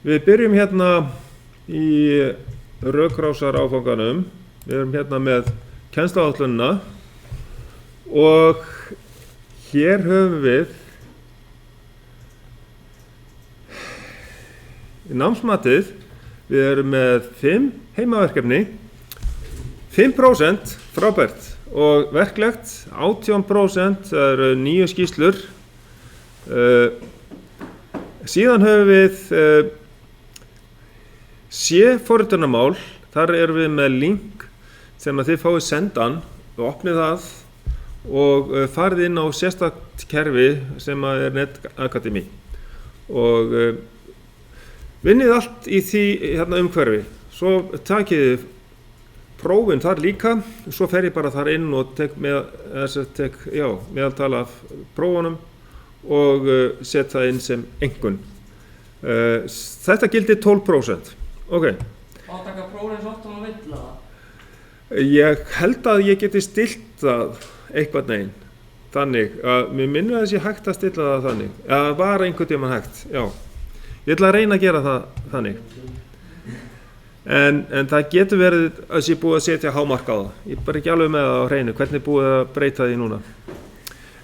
Við byrjum hérna í rökrásaráfanganum. Við erum hérna með kennsluáætlunina og hér höfum við námsmatið. Við erum með 5 heimaverkefni, 5% frábært og verklegt 18%, það eru 9 skýrslur. Síðan höfum við C-forritunarmál, þar erum við með link sem að þið fáið sendan og opnið það og farið inn á sérstakt kerfi sem að er Netakademy og vinnið allt í því hérna umhverfi. Svo takið prófin þar líka, svo fer ég bara þar inn og tek meðaltal af prófunum og set það inn sem einkunn. Þetta gildir 12%. Ok. Má taka prófin svo oft og maður vill það? Ég held að ég geti stilt það eitthvað neginn. Þannig að mér minnir að þessi hægt að stilla það þannig. Það var einhvern tímann hægt, já. Ég ætla að reyna að gera það þannig. En það getur verið að þessi búið að setja hámark á það. Ég er bara ekki alveg með það á hreinu, hvernig er búið að breyta því núna.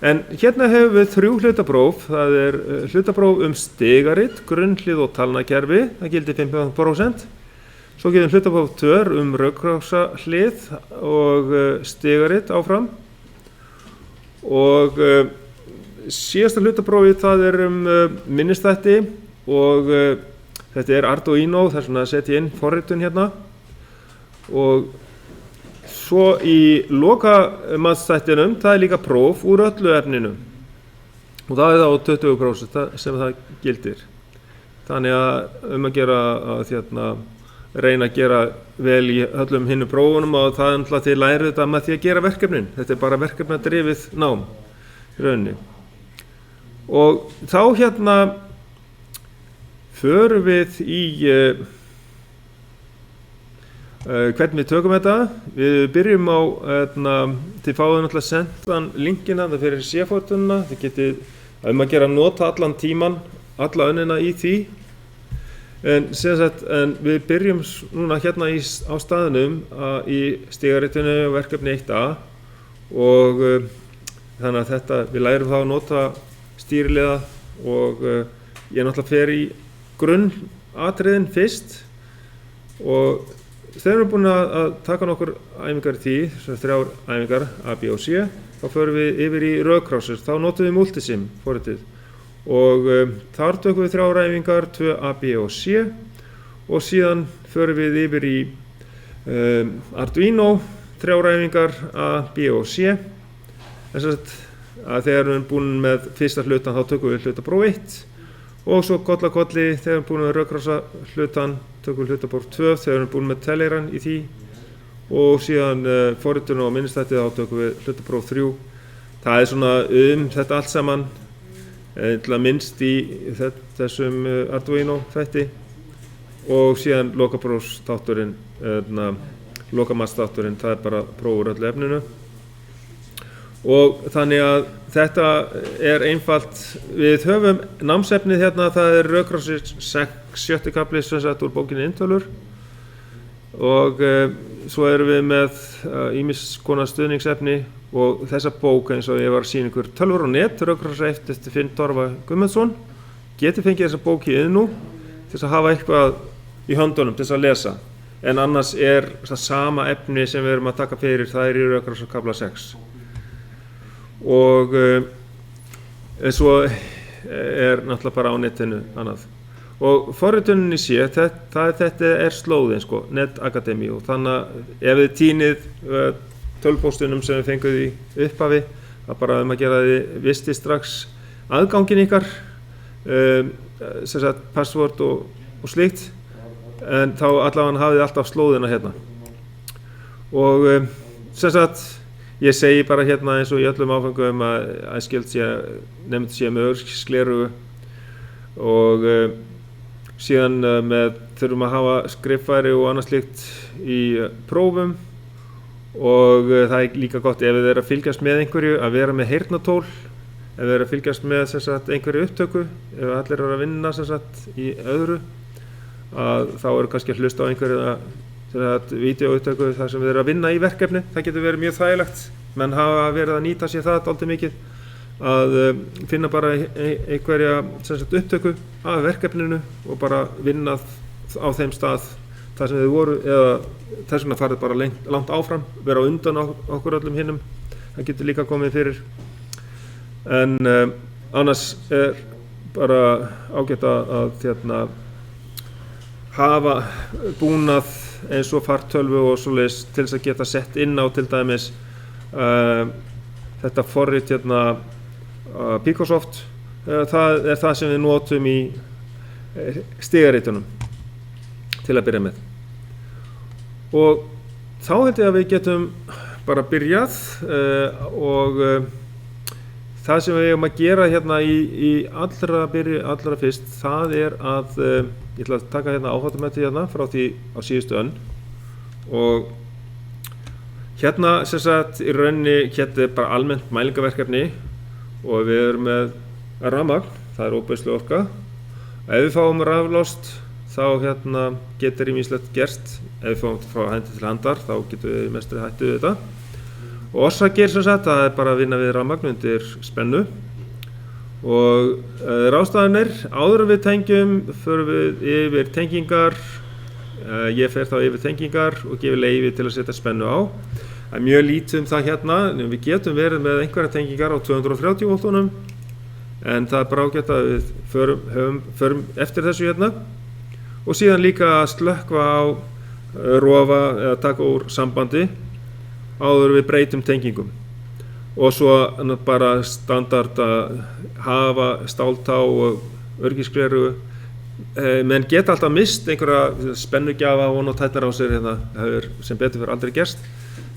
En hérna hefur við 3 hlutapróf. Það er hlutapróf stigarit, grunnhlið og talnakerfi, það gildir 15%. Svo getum hlutapróf 2 rökrásahlið og stigarit áfram. Og síðasta hlutaprófið það er minnisþætti og þetta er Arduino, þess vegna setja ég inn forritun hérna. Og svo í lokamatstættinum, það er líka próf úr öllu efninu og það er þá 20% sem það gildir. Þannig að að gera að reyna að gera vel í öllum hinum prófunum og það er náttúrulega til lærið þetta með því að gera verkefnin. Þetta er bara verkefnadrifið nám í rauninni. Og þá förum við í hvernig við tökum þetta. Við byrjum á, þið fáið náttúrulega sendan linkina það fyrir C-forritunina. Þið getið að gera nota allan tíman, alla önnina í því. En við byrjum núna hérna á staðnum í stigaritinu verkefni 1A og þannig að við lærum þá að nota stýriliða og ég náttúrulega fer í grunnatriðin fyrst og þegar við erum búin að taka nokkur æfingar í því, 3 æfingar A, B og C, þá förum við yfir í rökkrásir, þá notum við multisim forritið og þar tökum við 3 æfingar, 2 A, B og C og síðan förum við yfir í Arduino, 3 æfingar A, B og C. Þess að þegar við erum búin með fyrsta hlutan þá tökum við hlutapróf 1 og svo kollakolli þegar við erum búin með rökrása hlutan tökum við hlutapróf 2 þegar við erum búin með telleiran í því og síðan forritun og minnisþætti þá tökum við hlutapróf 3. Það er svona þetta allt saman til að minnst í þessum Arduino þætti og síðan lokaprófsþátturinn, lokamatstátturinn, það er bara prófur öllu efninu. Og þannig að þetta er einfalt. Við höfum námsefnið hérna, það er rökkrásir 6. kafli sem sagt úr bókinni Inntölur og svo erum við með ýmis konar stuðningsefni og þessa bók eins og ég var að sýna ykkur Tölvur og net, rökkrásir 1 eftir Finn Torfa Guðmundsson. Getið fengið þessa bók í Iðnú til þess að hafa eitthvað í höndunum til þess að lesa en annars er það sama efni sem við erum að taka fyrir, það er í rökkrásir kafla 6. Og svo er náttúrulega bara á netinu annað. Og forritunin í C, þetta er slóðin sko, Netakademy og þannig að ef þið tínið tölvupóstunum sem við fenguð í upphafi, það bara að gera þið visti strax aðgangin ykkar, sem sagt password og slíkt, en þá allavega hafið þið alltaf slóðina hérna. Og sem sagt ég segi bara hérna eins og í öllum áfengum að æskilegt sé nefnt sé með örskleru og síðan þurfum að hafa skriffæri og annað slíkt í prófum og það er líka gott ef þið eru að fylgjast með einhverju að vera með heyrnartól, ef þið eru að fylgjast með einhverju upptöku, ef allir eru að vinna í öðru að þá eru kannski að hlusta á einhverja vídeóupptöku þar sem við erum að vinna í verkefni. Það getur verið mjög þægilegt. Menn hafa verið að nýta sér það dálítið mikið að finna bara einhverja upptöku af verkefninu og bara vinna á þeim stað þar sem þau voru eða þess vegna farið bara langt áfram, vera undan okkur öllum hinnum. Það getur líka komið fyrir. En annars bara ágætt að hafa búnað eins og fartölvu og svoleiðis til þess að geta sett inn á til dæmis þetta forrit Picosoft. Það það sem við notum í stigaritunum til að byrja með. Og þá held ég að við getum bara byrjað og það sem við eigum að gera í allra fyrst, það að ég ætla að taka áhættumatið frá því á síðustu önn og sem sagt í rauninni bara almennt mælingaverkefni og við erum með rafmagn, það er óbeislu orka. Ef við fáum raflost þá getur ýmislegt gerst. Ef við fáum frá hendi til handar þá getum við mestri hættu við þetta. Og orsakir sem sagt, það bara að vinna við rafmagn undir spennu. Og ráðstafanir, áður en við tengjum, förum við yfir tengingar. Ég fer þá yfir tengingar og gefi leyfi til að setja spennu á. Það er mjög lítið það en við getum verið með einhverja tengingar á 230 voltunum. En það er bara ágætt að við förum eftir þessu og síðan líka að slökkva á rofa eða taka úr sambandi áður við breytum tengingum. Og svo bara standard að hafa stáltá og öryggisgleru. Menn geta alltaf mist einhverja spennugjafa og tætnar á sér það hefur sem betur fyrir aldrei gerst.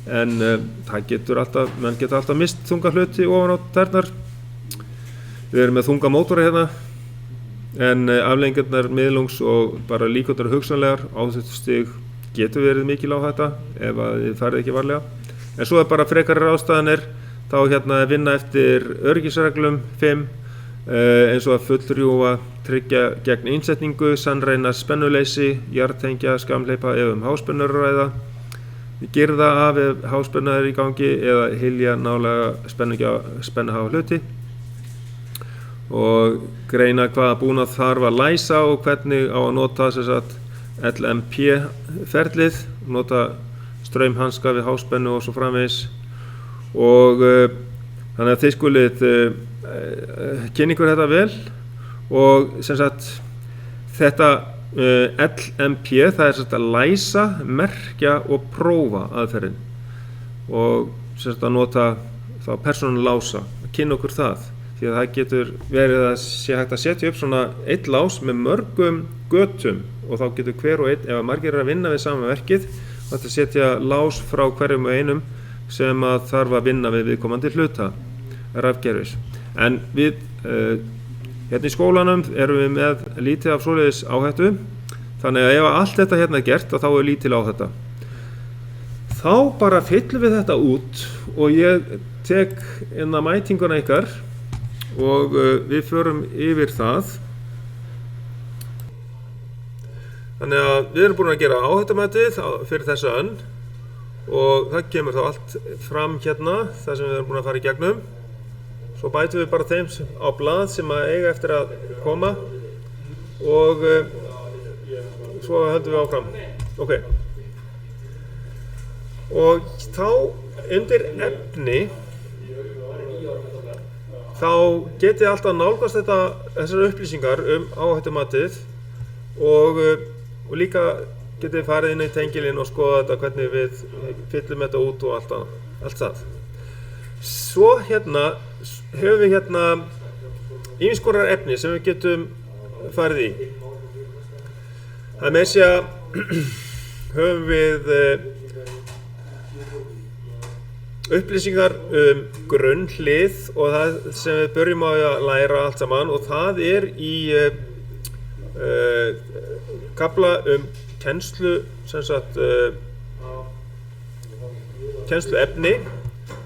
En menn geta alltaf mist þunga hluti ofan á tærnar. Við erum með þunga mótora en afleiðingarnar miðlungs og bara líkurnar hugsanlegar. Áhættustig getur verið mikil áhætta ef þið farið ekki varlega. En svo bara frekari ráðstafanir, þá vinna eftir öryggisreglum 5, eins og að fullrjúfa, tryggja gegn innsetningu, sannreyna spennuleysi, jarðtengja, skamhleypa ef háspennur er að ræða, girða af ef háspenna er í gangi eða hylja nálega spennuhafa hluti og greina hvaða búnað þarf að læsa og hvernig á að nota LMP ferlið, nota straumhanska við háspennu og svo framvegis. Og þannig að þið skulið kynna ykkur þetta vel og sem sagt þetta LMP, það er að læsa, merkja og prófa aðferðin og sem sagt að nota þá persónulása, kynna okkur það því að það getur verið að sé hægt að setja upp svona einn lás með mörgum götum og þá getur hver og einn, ef margir að vinna við sama verkið, að setja lás frá hverjum og einum sem að þarf að vinna við viðkomandi hluta rafkerfis. En við í skólanum erum við með lítið af svoleiðis áhættu, þannig að ef allt þetta er gert, þá er lítil áhætta. Þá bara fyllum við þetta út og ég tek inn að mætinguna ykkar og við förum yfir það. Þannig að við erum búin að gera áhættumatið fyrir þessa önn og það kemur þá allt fram það sem við erum búin að fara í gegnum. Svo bætum við bara þeim á blað sem að eiga eftir að koma og svo höldum við áfram. Ok. Og þá undir efni þá getið alltaf nálgast þessar upplýsingar áhættumatið og líka getið farið inn í tengilinn og skoða þetta hvernig við fyllum þetta út og allt það. Svo höfum við ýmiss konar efni sem við getum farið í. Það með sé að höfum við upplýsingar grunnhlið og það sem við byrjum á að læra allt saman og það er í kafla kennslu, kennsluefni.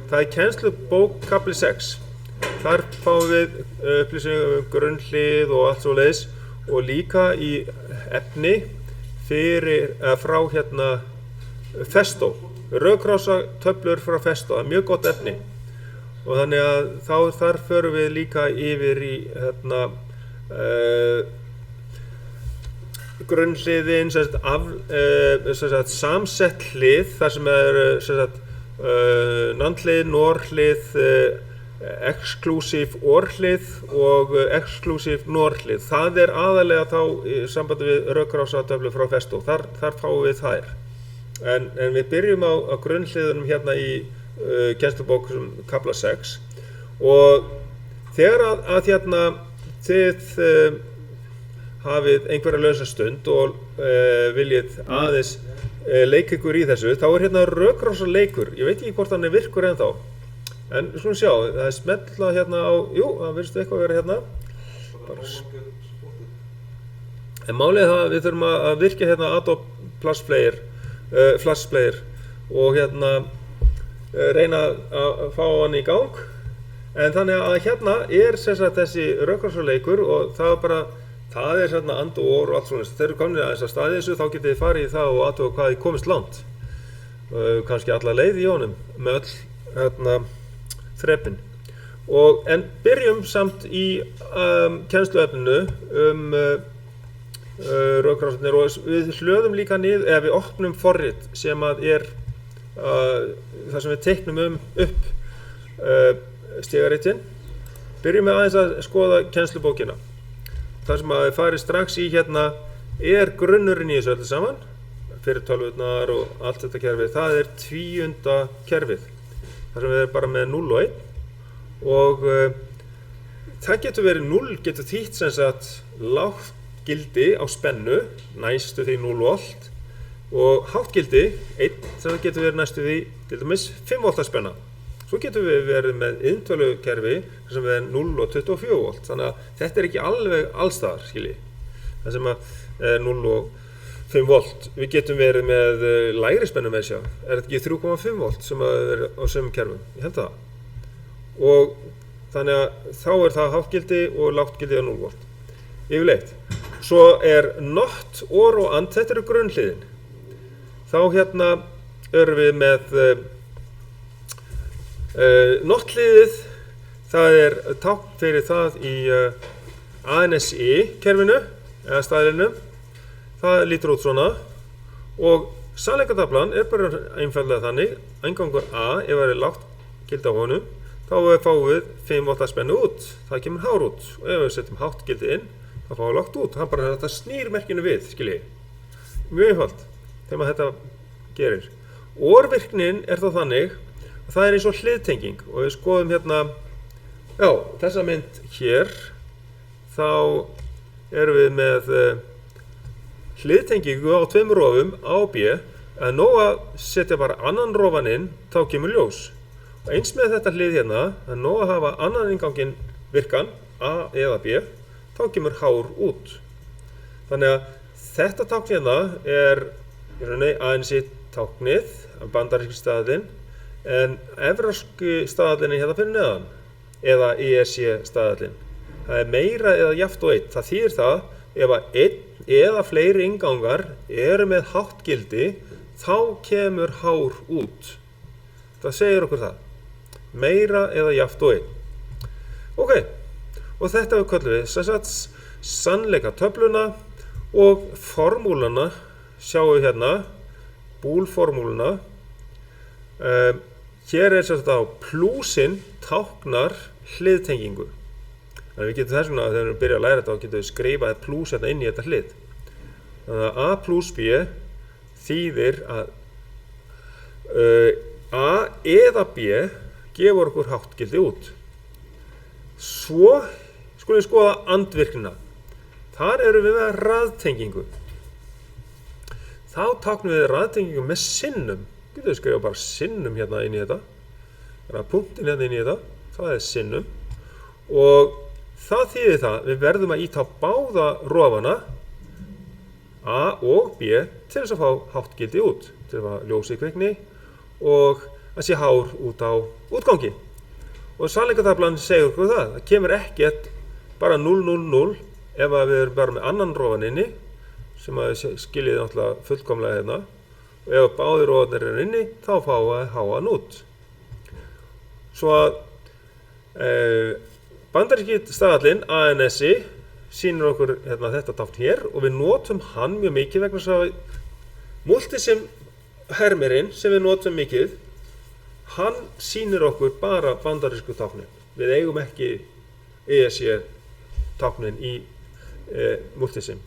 Það er kennslubók kafli 6. Þar fáum við upplýsingar grunnhlið og allt svoleiðis og líka í efni frá hérna Festo, rauðkrossartöflur frá Festo, það mjög gott efni og þannig að þar förum við líka yfir í hérna grunnhliðin, samsett hlið, þar sem nandhlið, norhlið, exklusív orhlið og exklusív norhlið. Það aðalega þá í sambandi við rauðkrossartöflur frá Festo, þar fáum við þær. En við byrjum á grunnhliðunum hérna í kennslubók kafla 6 og þegar að hérna þið hafið einhverja lausa stund og viljið aðeins leika ykkur í þessu, þá hérna rauðkrossarleikur. Ég veit ekki hvort hann virkur ennþá, en við skulum sjá, það smella hérna á, jú, það virðist eitthvað að vera hérna. En málið það að við þurfum að virkja hérna Adobe Flash Player og hérna reyna að fá hann í gang. En þannig að hérna þessi rauðkrossarleikur og það hérna and og or og allt svona. Þegar þið komnir aðeins að staði þessu, þá getið þið farið í það og athuga hvað þið komist langt. Kannski alla leið í honum með öll hérna þrepin. En byrjum samt í kennsluefninu rauðkrossarnir og við hlöðum líka niður, eða við opnum forrit sem að þar sem við teiknum upp stigaritin. Byrjum við aðeins að skoða kennslubókina. Það sem að við farið strax í hérna grunnurinn í þessu öllu saman, fyrir tölvurnar og allt þetta kerfið. Það tvíunda kerfið, þar sem við bara með 0 og 1 og það getur verið 0, getur þýtt sem sagt lágt gildi á spennu, næstu því 0 volt og hátt gildi 1 sem getur verið næstu því til dæmis 5 volta spenna. Svo getur við verið með inntölukerfi sem er 0 og 24 volt, þannig að þetta ekki alveg allstaðar, skiljið. Það sem er 0 og 5 volt. Við getum verið með lægri spennu með sjá. Þetta ekki 3,5 volt sem er á sömum kerfum? Ég held það. Og þannig að þá það hátt gildi og lágt gildi á 0 volt. Yfirleitt. Svo not, or og and, þetta grunnhliðin. Þá hérna erum við með not-hliðið, það tákn fyrir það í ANSI kerfinu, eða staðlinum. Það lítur út svona og sannleikartaflan bara einfaldlega þannig, eingangur A, ef það lágt gildi á honum, þá fáum við 5 volta spennu út, það kemur hár út og ef við setjum hátt gildi inn, þá fáum við lágt út. Það bara þetta snýr merkinu við, skiljið. Mjög einfalt þegar maður þetta gerir. Orvirknin þá þannig að það eins og hliðtenging og við skoðum hérna, já, þessa mynd hér, þá erum við með hliðtengingu á 2 rofum A og B, að nóg að setja bara annan rofan inn, þá kemur ljós. Og eins með þetta hlið hérna, að nóg að hafa annan inganginn virkan, A eða B, þá kemur hár út. Þannig að þetta tákn hérna ANSI táknið, bandaríski staðallinn, en evrópski staðallinn hérna fyrir neðan, eða ESC staðallinn. Það meira eða jafnt og 1. Það þýðir það, ef að 1 eða fleiri ingangar eru með hátt gildi, þá kemur hár út. Það segir okkur það. Meira eða jafnt og 1. Ok, og þetta við köllum við sannleikatöfluna og formúluna, sjáum við hérna, búlformúluna. Hér á plúsin táknar hliðtengingu. Þannig við getum þess vegna, þegar við byrjum að læra þetta, þá getum við skrifað plús hérna inn í þetta hlið. Þannig að A plus B þýðir að A eða B gefur okkur hátt gildi út. Svo skulum við skoða andvirknina. Þar erum við með raðtengingu. Þá táknum við raðtengingu með sinnum. Getum við skrifa bara sinnum hérna inn í þetta. Það punktin hérna inn í þetta. Það sinnum. Og það þýðir það, við verðum að íta báða rofana A og B til þess að fá hátt gildi út, til að fá ljós í kvikni og að sé hár út á útgangi. Og sannleikartaflan segir okkur það kemur ekkert bara 0, 0, 0 ef við erum bara með annan rofan inni, sem að þið skiljið náttúrulega fullkomlega hérna. Og ef báðir róðarnir eru inni, þá fáum við háan út. Svo að bandaríski staðallinn ANSI sýnir okkur hérna, þetta tákn hér og við notum hann mjög mikið vegna þess að multisim hermirinn sem við notum mikið, hann sýnir okkur bara bandarísku táknin. Við eigum ekki ESC táknin í multisim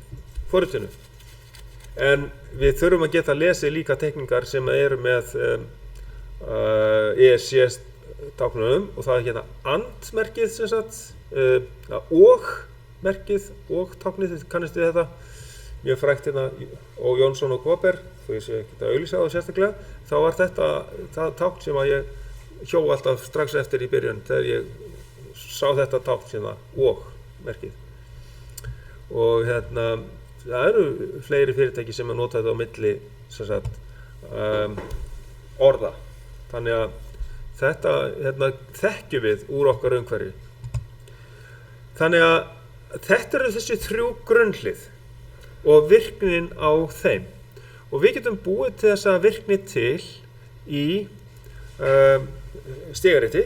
forritinu. En við þurfum að geta lesið líka teikningar sem eru með ESC táknunum og það er hérna and-merkið sem sagt, og-merkið og táknið, þið kannist við þetta, mjög frægt hérna og Jónsson og Kóper, þó ég sé ekki að auglýsa það sérstaklega, þá var þetta það tákn sem að ég hjó alltaf strax eftir í byrjun þegar ég sá þetta tákn hérna og-merkið. Og hérna, það eru fleiri fyrirtæki sem að nota þetta á milli sem sagt, orða. Þannig að þetta hérna, þekkjum við úr okkar umhverfi. Þannig að þetta eru þessi 3 grunnhlið og virknin á þeim. Og við getum búið til þessa virkni til í stigarétti.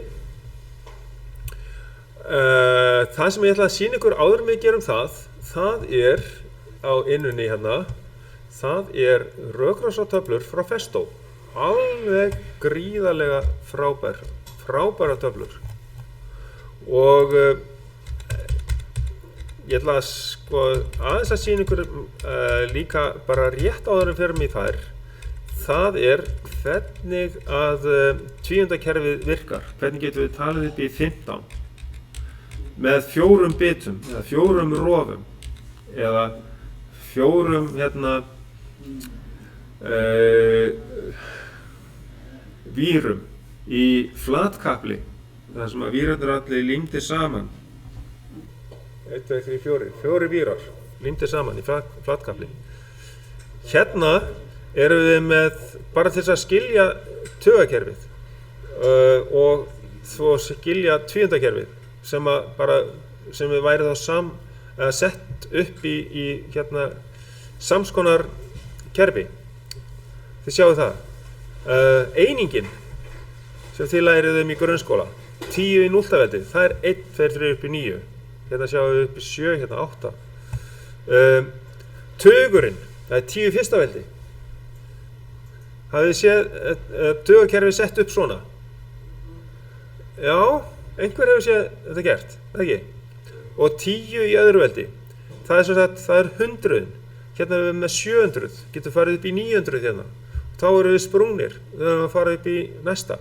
Það sem ég ætla að sýna ykkur áður en við gerum það er á innunni hérna, það er rökrásatöflur frá Festo. Alveg gríðarlega frábæra töflur. Og ég ætla að sko aðeins að sýna ykkur líka bara rétt áður en fyrir mig þær. Það er hvernig að tvíundakerfið virkar. Hvernig getum við talið upp í 15 með 4 bitum eða 4 rofum eða 4 hérna vírum í flatkapli þar sem að vírarnir allir límdir saman 1, 2, 3, 4 vírar límdir saman í flatkapli. Hérna erum við með bara til þess að skilja taugakerfið og svo skilja tvíundakerfið sem við væri þá sett upp í hérna samskonar kerfi. Þið sjáu það. Einingin sem þið lærið í grunnskóla 10 í 0. veldi, það er 1, 2, 3 upp í 9 hérna sjáum við upp í 7, hérna 8 tugurinn, það er 10 í 1. veldi hafið þið séð tugakerfið sett upp svona já, einhver hefur séð þetta gert, það ekki og 10 í öðru veldi það er, það er 100 hérna erum við með 700, getur farið upp í 900 hérna þá erum við sprungnir, við erum að fara upp í næsta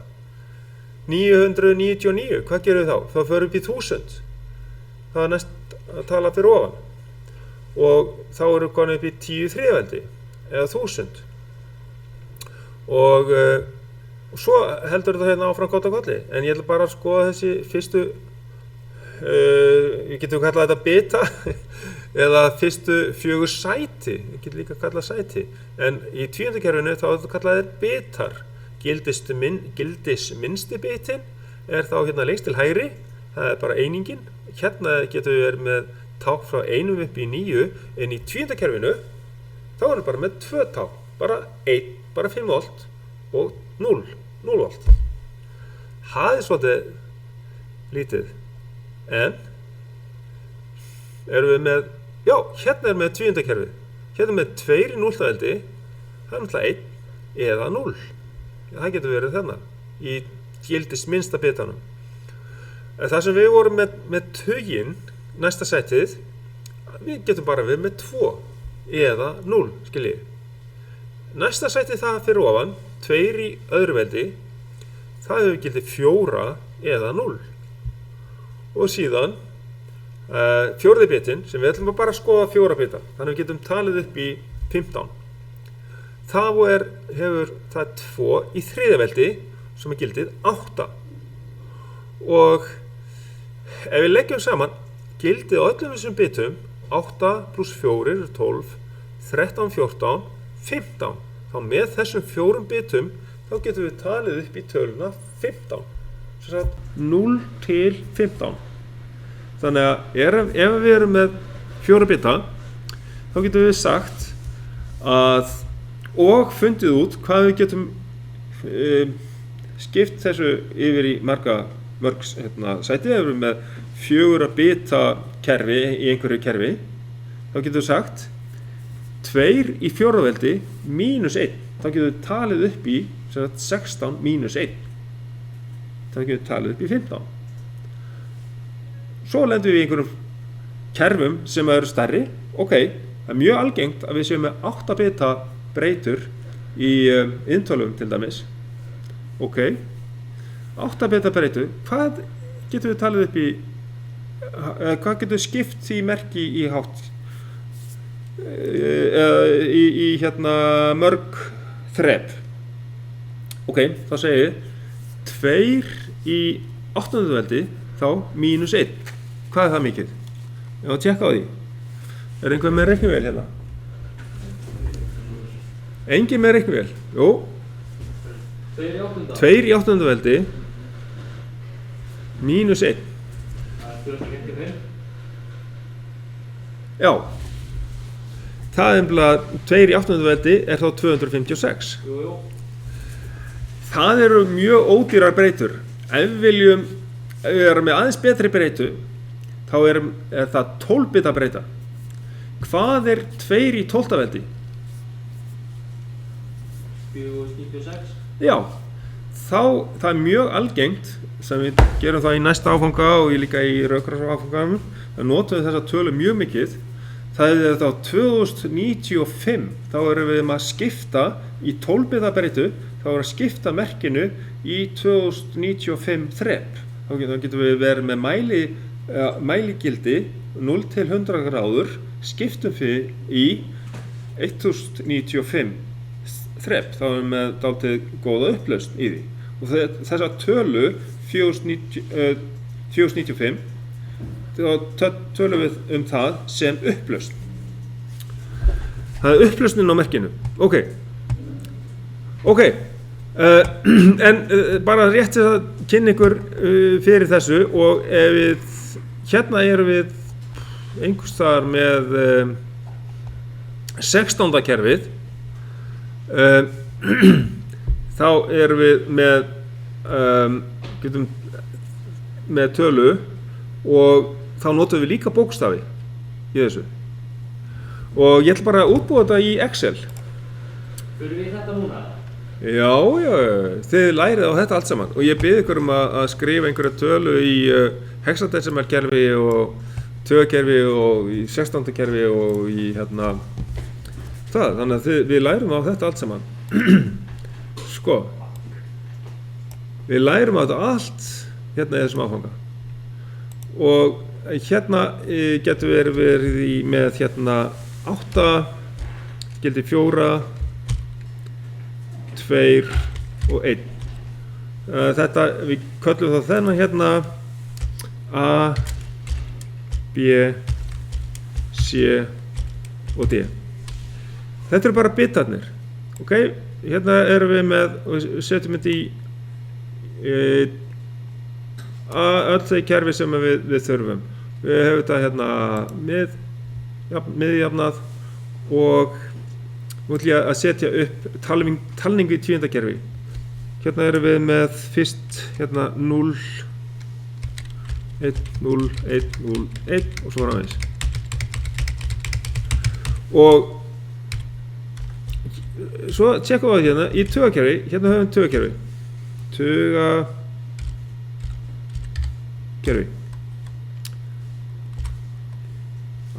999, hvað gerum við þá? Þá förum við upp í 1000 það er næst að tala fyrir ofan og þá erum við komin upp í 10 í 3. veldi eða 1000 og svo heldur þetta hérna áfram gott á kolli en ég ætla bara að skoða þessi fyrstu við getum kallað þetta beta eða fyrstu 4 sæti, við getum líka kallað sæti en í tvíundakerfinu þá er þetta kallað betar gildisminnsti bitin er þá hérna lengst til hægri það er bara einingin hérna getum við verið með tákn frá 1 upp í 9 en í tvíundakerfinu þá erum við bara með 2 tákn bara 1, bara 5 volt og 0 volt það er svolítið lítið en erum við með já, hérna er með tvíundakerfi hérna með 2 í 0. veldi það er náttúrulega 1 eða 0 það getur verið þarna í gildisminnsta bitanum það sem við vorum með tuginn næsta sætið við getum bara verið með 2 eða 0 skiljið næsta sætið það fyrir ofan 2 í öðru veldi það hefur gildið 4 eða 0 og síðan 4. bitin sem við ætlum bara að skoða 4 bita þannig við getum talið upp í 15 þá hefur það 2 í 3. veldi sem er gildið 8 og ef við leggjum saman gildið á öllum þessum bitum 8 plus 4 er 12 13, 14, 15 þá með þessum 4 bitum þá getum við talið upp í töluna 15 sem sagt 0 til 15 þannig að ef við erum með 4 bita þá getum við sagt og fundið út hvað við getum skipt þessu yfir í mörg sæti. Ef við erum með 4 bita kerfi í einhverju kerfi, þá getum við sagt 2 í fjórðaveldi mínus 1. Þá getum við talið upp í 16 mínus 1. Þá getum við talið upp í 15. Svo lendum við í einhverjum kerfum sem eru stærri. Ok, það er mjög algengt að við séum með 8 bita breytur í inntölum til dæmis. Ok, 8 bita breytu, hvað getum við talið upp í, hvað getum við skipt því merki í hátt, í mörg þrep? Ok, þá segir ég 2 í 8. veldi, þá mínus 1. Hvað er það mikið? Ég á að tjekka á því. Er einhver með reiknivél hérna? Engin með reiknivél? Jú. 2 í 8. 2 í 8. veldi mínus 1. Það er 255. Já. Það er 2 í 8. veldi er þá 256. Jú. Það eru mjög ódýrar breytur. Ef við erum með aðeins betri breytu, þá er það 12 bita breyta. Hvað er 2 í 12. veldi? 496. Já, það er mjög algengt, sem við gerum það í næsta áfanga og líka í rauðkross áfanganum, að notum við þessa tölu mjög mikið. Það er þá 2095, þá erum við að skipta í 12 bita breytu, þá erum við að skipta merkinu í 2095 þrep. Þá getum við verið með mæligildi 0 til 100 gráður, skiptum við í 1095 þrep, þá erum við dálítið góða upplausn í því. Og þessa tölu 495, þá tölum við það sem upplausn. Það er upplausnin á merkinu. Ok, en bara rétt til að kynna ykkur fyrir þessu, og hérna erum við einhvers staðar með 16. kerfið. Þá erum við með tölu, og þá notum við líka bókstafi í þessu. Og ég ætla bara að útbúa þetta í Excel. Fyrir við þetta núna? Já, þið lærið á þetta allt saman, og ég bið ykkur að skrifa einhverja tölu í hexadecimal kerfi og tökerfi og í 16. kerfi og í það, þannig að við lærum á þetta allt saman. Sko, við lærum á þetta allt hérna í þessum áfanga, og hérna getum við verið með 8, gildi 4, 2 og 1. Þetta, við köllum það þennan hérna A, B, C og D. Þetta eru bara bitarnir. Ok, hérna erum við með, og setjum þetta í öll þau kerfi sem við þurfum. Við hefum þetta hérna miðjafnað, og nú ætlum ég að setja upp talningu í 10. kerfi. Hérna erum við með fyrst 0, 1, 0, 1, 0, 1 og svo framvegis. Og svo tjekkum við hérna í tugakerfi. Hérna höfum við tugakerfi. Tugakerfi.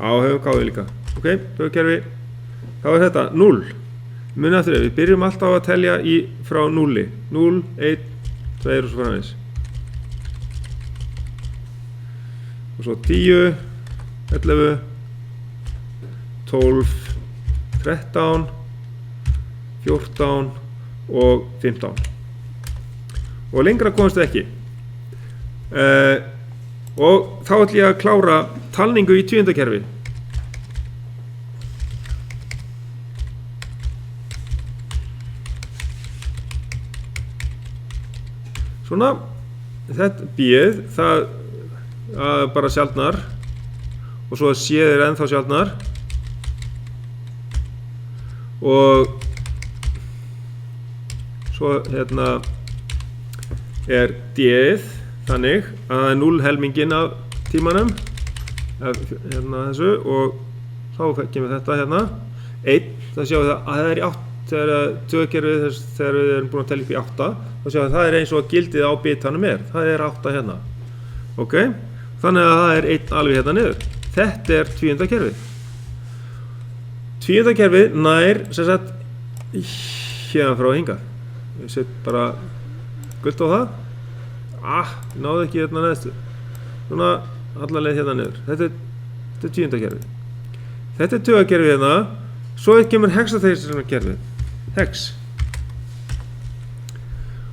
Á, höfum gáðið líka. Ok, tugakerfi. Þá er þetta 0. Munið eftir við byrjum alltaf að telja frá 0. 0, 1, 2 og svo framvegis. Og svo 10, 11, 12, 13, 14 og 15. Og lengra komast við ekki. Og þá ætlum ég að klára talningu í 10. kerfi. Svona, þetta B-ið, það bara sjaldnar, og svo C er ennþá sjaldnar, og svo hérna er d-ið þannig að það er 0 helmingin af tímanum hérna þessu og þá kemur þetta hérna 1, þá sjáum við að það er í 8 þegar tökerfið þegar við erum búin að telja upp í 8 þá sjáum við að það er eins og gildið á bitanum það er 8 hérna ok, þannig að það er 1 alveg hérna niður þetta er tvíundakerfið tvíundakerfið nær sem sagt hérna frá hingað ég set bara gult á það ég náði ekki hérna neðstu svona alla leið hérna niður þetta er tvíundakerfið þetta er tugakerfið hérna svo kemur hexadesilkerfið hex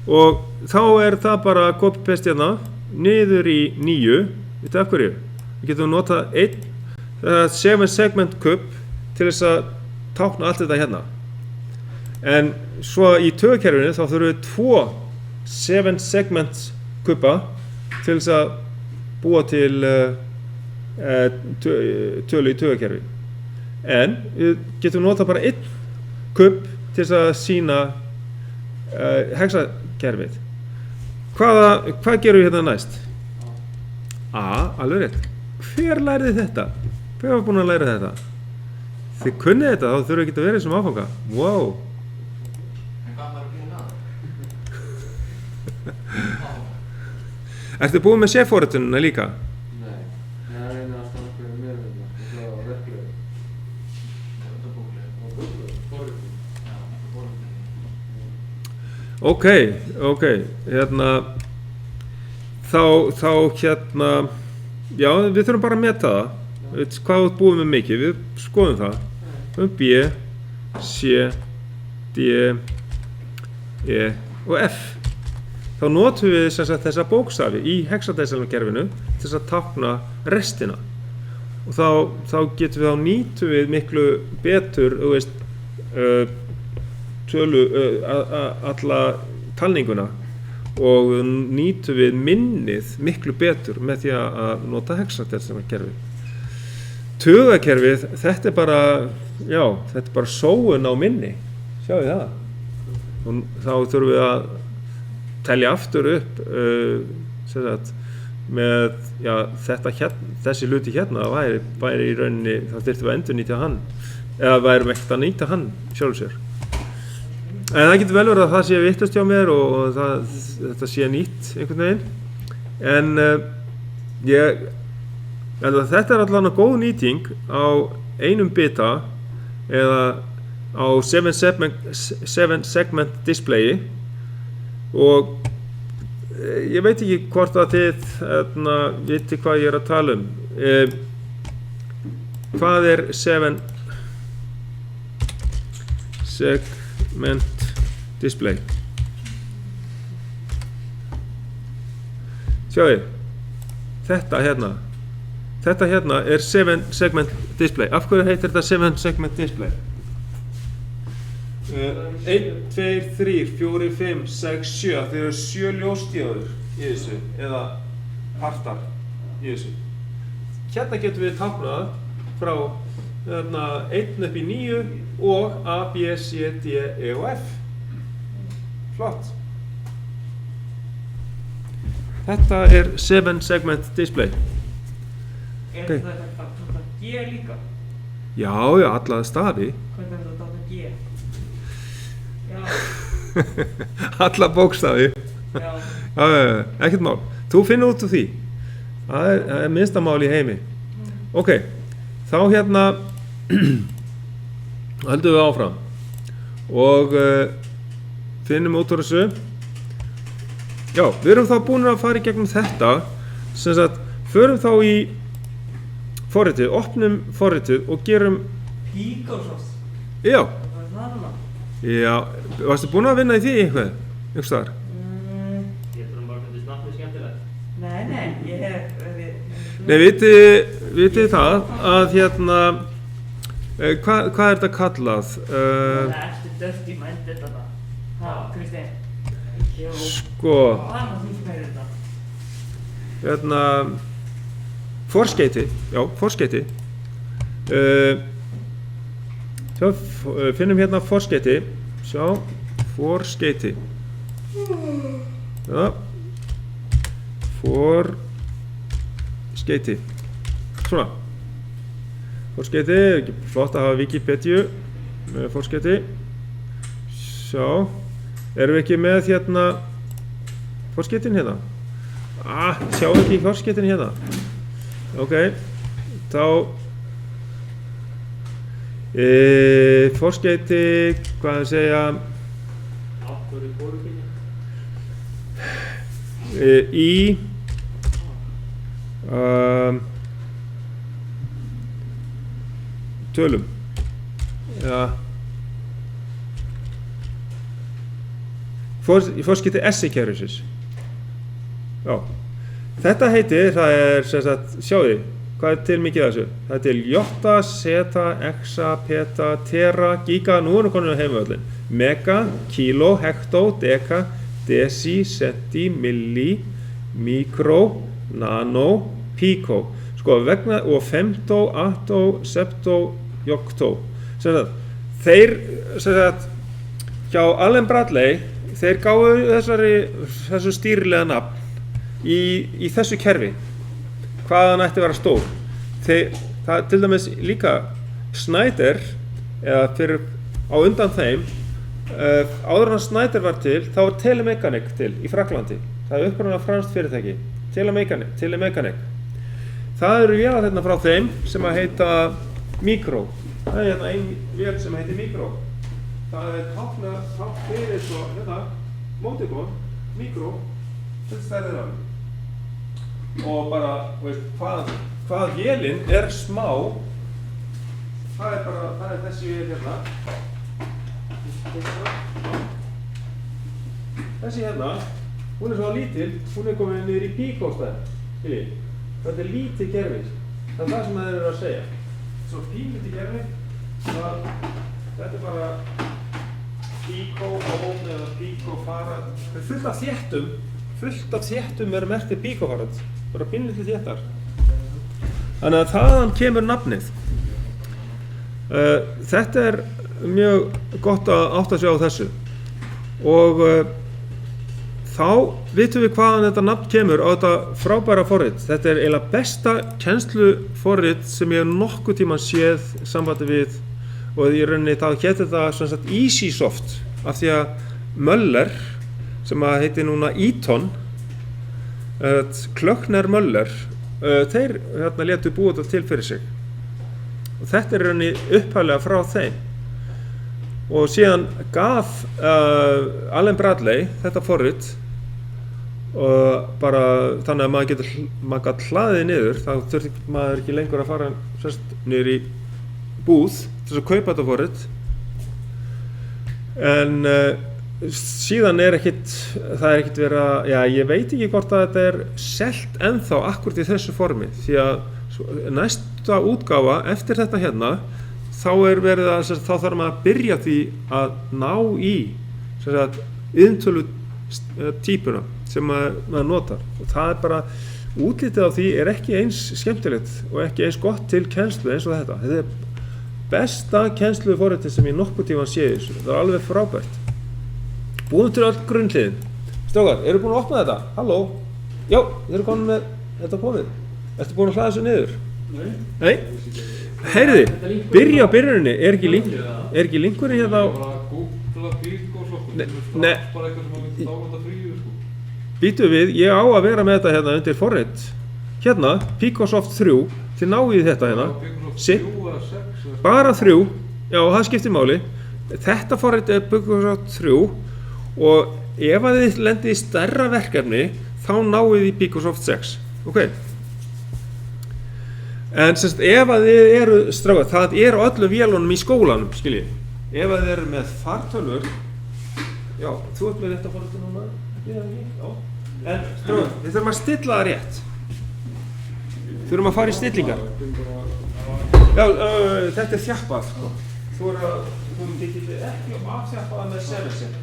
og þá er það bara copy-paste hérna niður í 9 veitu af hverju við getum notað 7 segment kub til þess að tákna allt þetta hérna en svo í tugakerfinu þá þurfum við 2 7 segment kuba til þess að búa til tölu í tugakerfi en við getum notað bara 1 kubb til þess að sýna hexakerfið hvað gerum við hérna næst? Alveg rétt hver lærði þetta? Hver var búinn að læra þetta? Þið kunnið þetta, þá þurfum við ekki að vera í þessum áfanga wow en hvað maður búinn að? Ertu búinn með chef-forritunina líka? Nei, ég reyna að standa fyrir mér og klára verklega Ok, hérna þá hérna já, við þurfum bara að meta það hvað þú búið með mikið, við skoðum það B, C, D, E og F þá notum við sem sagt þessa bókstafi í hexadesilkerfinu til þess að tákna restina og þá getum við nýtum við miklu betur þú veist alla talninguna og nýtum við minnið miklu betur með því að nota hexadesilkerfi tugakerfið, þetta er bara sóun á minni sjáu það og þá þurfum við að telja aftur upp sem sagt með þessi hluti hérna væri í rauninni þá þyrftum við að endurnýta hann eða værum ekkert að nýta hann sjálfur sér en það getur vel verið að það sé vitlaust hjá mér og þetta sé nýtt einhvern veginn en þetta er allavega góð nýting á einum bita eða á 7 segment displayi og ég veit ekki hvort að þið viti hvað ég er að tala hvað er 7 segment display sjáu þetta hérna er 7 segment display af hverju heitir þetta 7 segment display 1, 2, 3, 4, 5, 6, 7 þeir eru 7 ljóstíður í þessu eða partar í þessu hérna getum við táknað frá 1 upp í 9 og A, B, C, D, E og F flott þetta er 7 segment display þetta að tákna G líka? já, alla stafi hvernig er þetta að tákna G? alla bókstafi ekkert mál þú finnur út úr því það er minnsta mál í heimi ok, þá hérna höldum við áfram og finnum út úr þessu já, við erum þá búin að fara í gegnum þetta sem sagt, förum þá í forritið, opnum forritið og gerum Píkósoft já hvað er það núna? Já, varstu búinn að vinna í því eitthvað? Einhvers staðar? Ég bara myndist nafnið skemmtilegt Nei, ég hef Nei, vitið það að hérna hvað er þetta kallað? Það er eftir Dirty Mind þetta Kristinn Sko Hvað er það sem er þetta? hérna forskeyti já, forskeyti Sjá, finnum hérna forskeyti. Sjá, forskeyti. Já. Forskeyti. Svona. Forskeyti, ekki flott að hafa Wikipedia með forskeyti. Sjá, erum við ekki með hérna forskeytin hérna? Sjáum við ekki forskeytin hérna? Ok, þá forskeyti, hvað að segja Áttur í borginni. í tölum. Já. Forskeyti SI-kerfisins. Já. Þetta heitir, það er sem sagt, sjáðu, hvað er til mikið af þessu? Það er til jota, seta, exa, peta, tera, giga, nú erum við komin á heimavöllin. Mega, kíló, hektó, deka, desi, centi, milli, mikró, nano, píkó. Sko, vegna, og femtó, attó, septó, joktó. Sem sagt, þeir, sem sagt, hjá Allen Bradley, þeir gáfu þessu stýrilega nafn í þessu kerfi, hvað hann ætti að vera stór. Það til dæmis líka Schneider, eða fyrir á undan þeim, áður en Schneider var til, þá var Telemecanic til í Frakklandi. Það er upprunalega franskt fyrirtæki, Telemecanic. Það eru vélar hérna frá þeim sem að heita Micro. Það er hérna ein vél sem heitir Micro. Það er tákn fyrir svo, hérna, Moticon, Micro, þetta stærðir af. Og bara, veist, hvað vélinn er smá, það er þessi vél hérna. Þessi hérna, hún er svo lítil, hún er komin niður í píkóstæð, skiljið. Þetta er lítið kerfi, það er það sem þeir eru að segja. Svo pínlítið kerfi, þetta er bara píkó ón eða píkó farad. Það er fullt af þéttum er merktið píkó farad, bara pínlítið þéttar. Þannig að þaðan kemur nafnið. Þetta er mjög gott að átta sig á þessu. Og þá vitum við hvaðan þetta nafn kemur á þetta frábæra forrit. Þetta er eiginlega besta kennsluforrit sem ég nokkuð tímann séð sambandi við, og í rauninni þá héti það sem sagt EasySoft, af því að Möller, sem að heiti núna Eaton, Klöckner Möller, þeir hérna létu búa þetta til fyrir sig. Og þetta er rauninni upphaflega frá þeim. Og síðan gaf Allen Bradley þetta forrit, og bara þannig að maður gat hlaðið niður, þá þurfti maður ekki lengur að fara niður í búð til að kaupa þetta forrit. En síðan það er ekkert verið að, ég veit ekki hvort að þetta er selt ennþá akkúrat í þessu formi, því að næsta útgáfa eftir þetta hérna, þá þarf maður að byrja því að ná í iðntölu típuna sem maður notar, og það er bara, útlitið á því er ekki eins skemmtilegt og ekki eins gott til kennslu eins og þetta. Þetta er besta kennsluforritið sem ég nokkuð tíma sé í þessu, það er alveg frábært. Búin til öll grunnhliðin. Strákar, eru búin að opna þetta? Halló? Já, þeir eru komin með þetta komið. Ertu búin að hlaða þessu niður? Nei? Heyriði, byrja á byrjuninni, er ekki linkurinn hérna á... Nei, býtu við, ég á að vera með þetta hérna undir forrit. Hérna, Picosoft 3, þið náið þetta hérna. Bara 3, já, það skiptir máli. Þetta forrit er Picosoft 3, og ef að þið lendið í stærra verkefni, þá náið þið í Picosoft 6. Ok. En semst, ef að þið eru strákar, það er á öllum vélunum í skólanum, skiljið. Ef að þið eru með fartölvur, já, þú ert með þetta forrit núna, já. En strákar, við þurfum að stilla það rétt. Þurfum að fara í stillingar. Já, þetta er þjappað, sko. Þú getur ekki afþjappa það með semensip.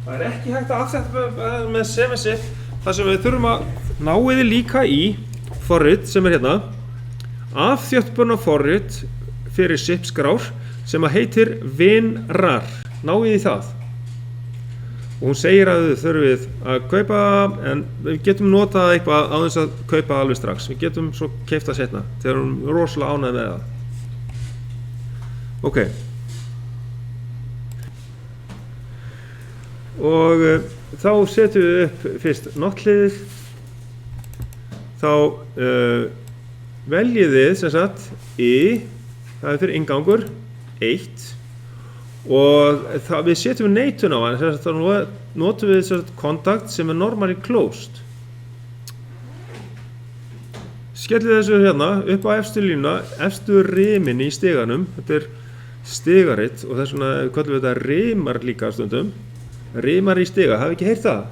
Það er ekki hægt að afþjappa það með semensip, þar sem við þurfum að náiði líka í forrit sem er hérna, afþjöppuna forrit fyrir SIP-skrár sem að heitir WinRAR. Náið í það. Og hún segir að þið þurfið að kaupa, en við getum notað eitthvað á þess að kaupa alveg strax. Við getum svo keypt það seinna, þegar hún er rosalega ánægð með það. Ok. Og þá setjum við upp fyrst notthliðið. Þá veljið þið sem sagt það er fyrir inngangur 1 og við setjum neitun á hann, þá notum við sem sagt kontakt sem er normally closed. Skellið þessu hérna upp á efstu línuna, efstu rimin í stiganum. Þetta er stigaritt og þess vegna kallum við þetta rimar líka stundum. Rimar í stiga, hafið ekki heyrt það?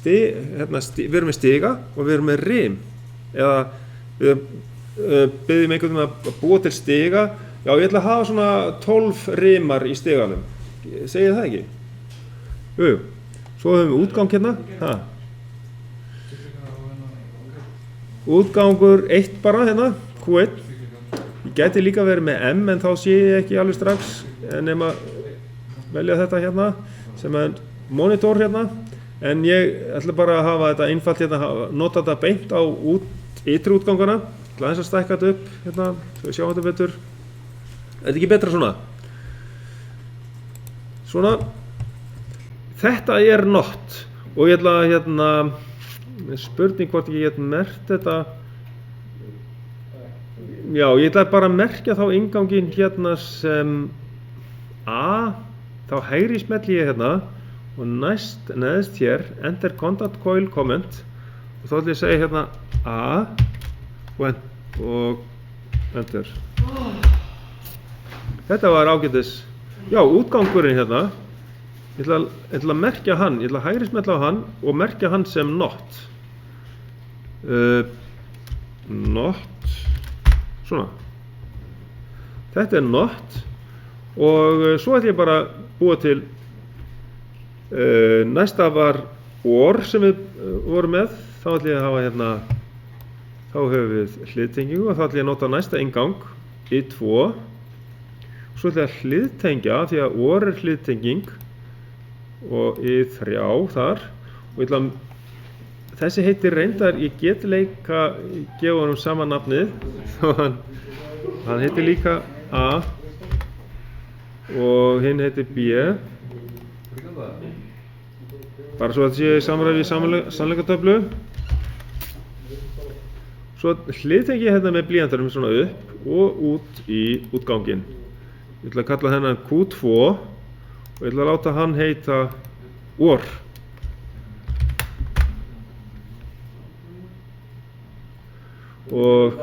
Við erum með stiga og við erum með rim. Eða við byggjum einhvern veginn að búa til stiga. Já, ég ætla að hafa svona 12 rimar í stiganum. Segið það ekki? Jú, svo höfum við útgang hérna. Útgangur 1 bara hérna, Q1. Ég gæti líka verið með M en þá sé ég ekki alveg strax nema velja þetta hérna sem er monitor hérna. En ég ætla bara að hafa þetta einfalt hérna, nota þetta beint á ytri útgangana. Ég ætla aðeins að stækka þetta upp hérna, svo við sjáum þetta betur. Er þetta ekki betra svona? Svona. Þetta er not og ég ætla að hérna, spurning hvort ég get merkt þetta. Já, ég ætla bara að merkja þá innganginn hérna sem A, þá hægri smelli ég hérna og neðst hér enter contact coil comment og þá ætla ég að segja hérna A og enter. Þetta var ágætis. Já, útgangurinn hérna. Ég ætla að merkja hann. Ég ætla að hægri smetla á hann og merkja hann sem not. Not. Svona. Þetta er not. Og svo ætla ég bara að búa til næsta var or sem við vorum með. Þá ætla ég að hafa hérna, þá höfum við hliðtengingu og þá ætla ég að nota næsta inngang í 2. Svo ætla ég að hliðtengja því að or er hliðtenging og í 3 þar og ég ætla að þessi heitir reyndar, ég get leika gefa honum sama nafnið hann heitir líka A og hinn heitir B bara svo að þetta sé í samræmi í sannleikatöflu. Svo hliðtengi ég hérna með blýantarum svona upp og út í útganginn. Ég ætla að kalla hennan Q2 og ég ætla að láta hann heita OR. Og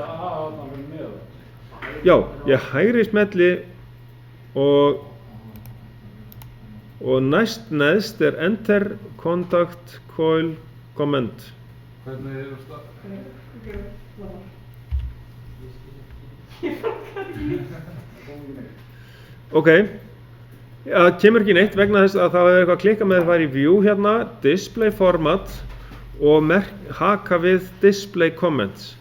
já, ég hægri smelli og neðst er enter contact coil comment. Hvernig er það? Ok, það kemur ekki neitt vegna þess að það er eitthvað að klikka með það í view hérna, display format og haka við display comments.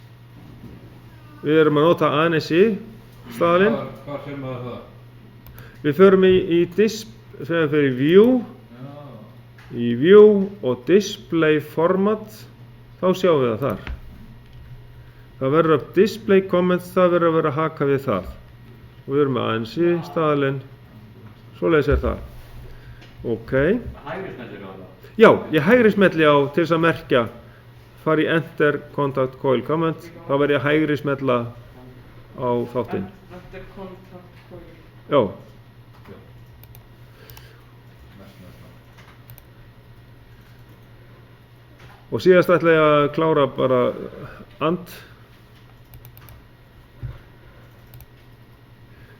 Við erum að nota ANSI staðalinn. Hvað sem er það? Við förum þegar við fyrir view og display format, þá sjáum við það þar. Það verður að display comments, það verður að vera að haka við það. Og við erum með ANSI staðalinn, svoleiðis er það. Ok. Hægri smellir á það? Já, ég hægri smelli á til þess að merkja, fara í enter contact coil comment, þá verður ég að hægri smetla á þáttinn. Enter contact coil. Já. Og síðast ætla ég að klára bara and.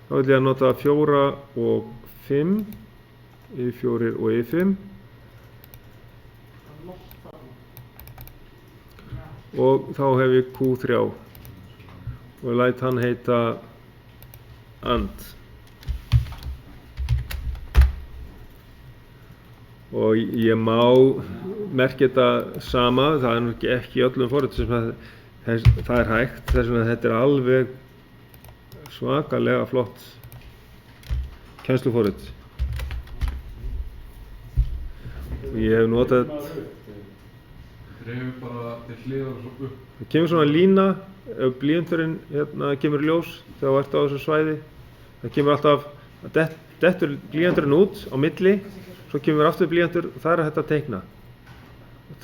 Þá ætla ég að nota 4 og 5, I4 og I5. Og þá hef ég Q3 og læt hann heita and. Og ég má merkja þetta sama, það er ekki í öllum forritum sem það er hægt, þess vegna þetta er alveg svakalega flott kennsluforrit. Og ég hef notað Dreifum bara til hliðar og svo upp. það kemur svona lína ef blýanturinn hérna kemur í ljós þegar þú ert á þessu svæði. Það kemur alltaf dettur blýanturinn út á milli, svo kemur aftur blýantur og það er hægt að teikna.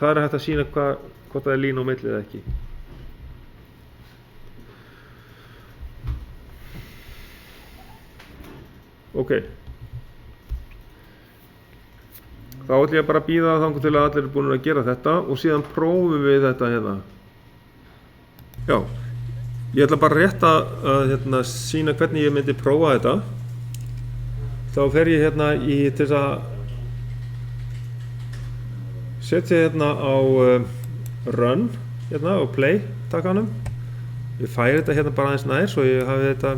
Það er hægt að sýna hvort það er lína á milli eða ekki. Ok. Þá ætlum ég bara að bíða þangað til að allir eru búin að gera þetta og síðan prófum við þetta hérna. Já, ég ætla bara rétt að sýna hvernig ég myndi prófa þetta. Þá fer ég hérna til þess að setja hérna á run, hérna á play takkanum. Ég færi þetta hérna bara aðeins nær svo ég hafi þetta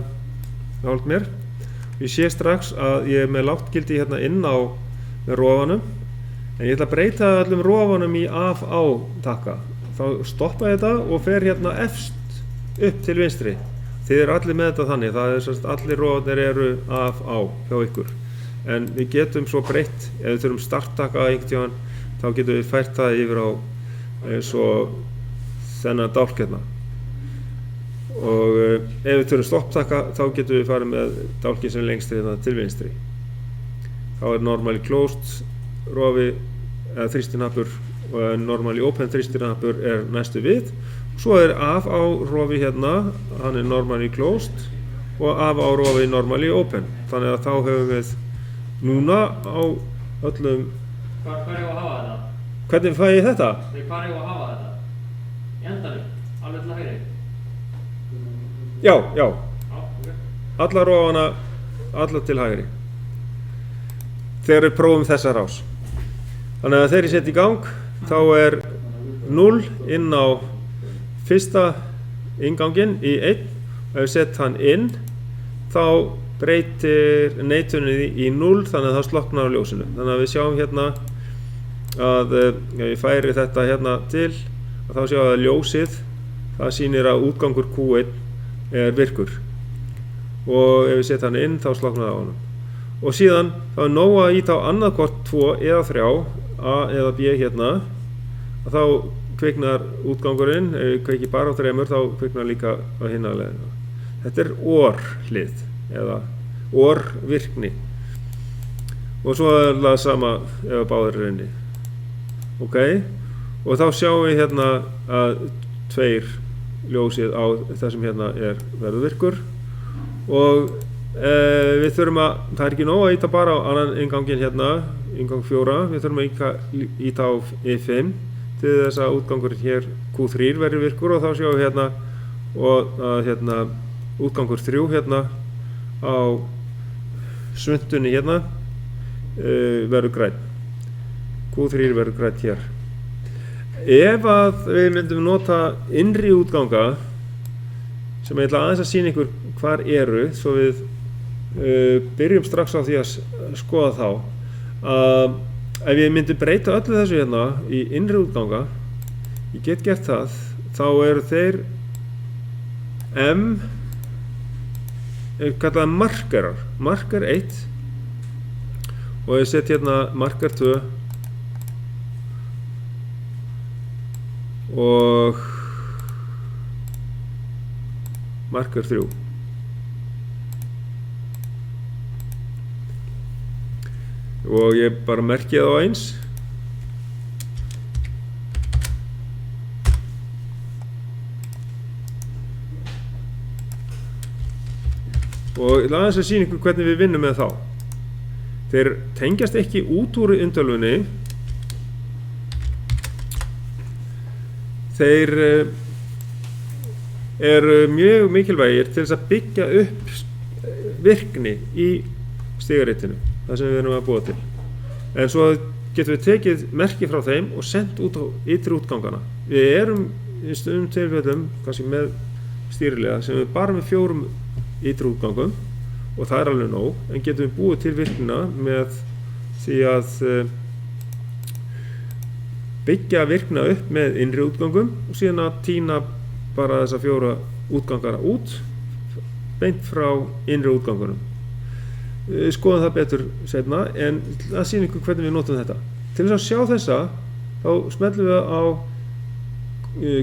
nálægt mér. Ég sé strax að ég er með lágt gildi hérna inn á rofanum. En ég ætla að breyta öllum rofanum í af-á takka. Þá stoppa ég þetta og fer hérna efst upp til vinstri. Þið eru allir með þetta þannig, það er semst allir rofarnir eru af-á hjá ykkur. En við getum svo breytt, ef við þurfum starttakka einhvern tímann, þá getum við fært það yfir á eins og þennan dálk hérna. Og ef við þurfum stopptakka, þá getum við farið með dálkinn sem lengst hérna til vinstri. Þá er normally closed rofi eða þrýstinappur og normally open þrýstinappur er næstu við. Svo er af-á rofi hérna, hann er normally closed og af-á rofi normally open. Þannig að þá höfum við núna á öllum... Hvar er ég að hafa þetta? Hvernig fæ ég þetta? Hvar er ég að hafa þetta? Í endanum, alveg til hægri. Já. Já, ok. Alla rofana, alla til hægri. Þegar við prófum þessa rás. Þannig að þegar ég set í gang, þá er 0 inn á fyrsta innganginn í 1. Ef ég set hann inn, þá breytir neituninni í 0, þannig að það slokknar á ljósinu. Þannig að við sjáum hérna að ef ég færi þetta hérna til, þá sjáum við að ljósið, það sýnir að útgangur Q1 er virkur. Og ef ég set hann inn, þá slokknar það á honum. Og síðan þá er nóg að íta á annað hvort 2 eða 3, A eða B hérna, að þá kviknar útgangurinn, ef ég kveiki bara á 3, þá kviknar líka á hinna leiðina. Þetta er OR-hlið, eða OR-virkni. Og svo er það sama ef báðir er inni. Ok, og þá sjáum við hérna að 2 ljósið á þessum hérna verður virkur. Og við þurfum að, það er ekki nóg að íta bara á annan innganginn hérna, inngang 4, við þurfum að íta á E5 til þess að útgangurinn hér Q3 verður virkur og þá sjáum við hérna og að hérna útgangur 3 hérna á svuntunni hérna verður grænn. Q3 verður grænn hér. Ef að við myndum nota innri útganga sem ég ætla aðeins að sýna ykkur hvar eru, svo við byrjum strax á því að skoða þá ef ég myndi breyta öllu þessu hérna í innri útganga, ég get gert það, þá eru þeir kallaði markerar, marker 1 og ég set hérna marker 2 og marker 3. Og ég bara merki það á eins. Og ég laði þess að sýna ykkur hvernig við vinnum með þá. Þeir tengjast ekki út úr undirtölvunni. Þeir eru mjög mikilvægir til þess að byggja upp virkni í stigaritinu. Það sem við erum að búa til. En svo getum við tekið merki frá þeim og sendt út á ytri útgangana. Við erum í stundum tilfellum, kannski með stýrilega, sem við bara með 4 ytri útgangum og það er alveg nóg, en getum við búið til virknina með því að byggja virkna upp með innri útgangum og síðan að tína bara þessa 4 útgangara út beint frá innri útgangunum. Skoðum það betur seinna, en að sýna ykkur hvernig við notum þetta. Til þess að sjá þessa, þá smellum við á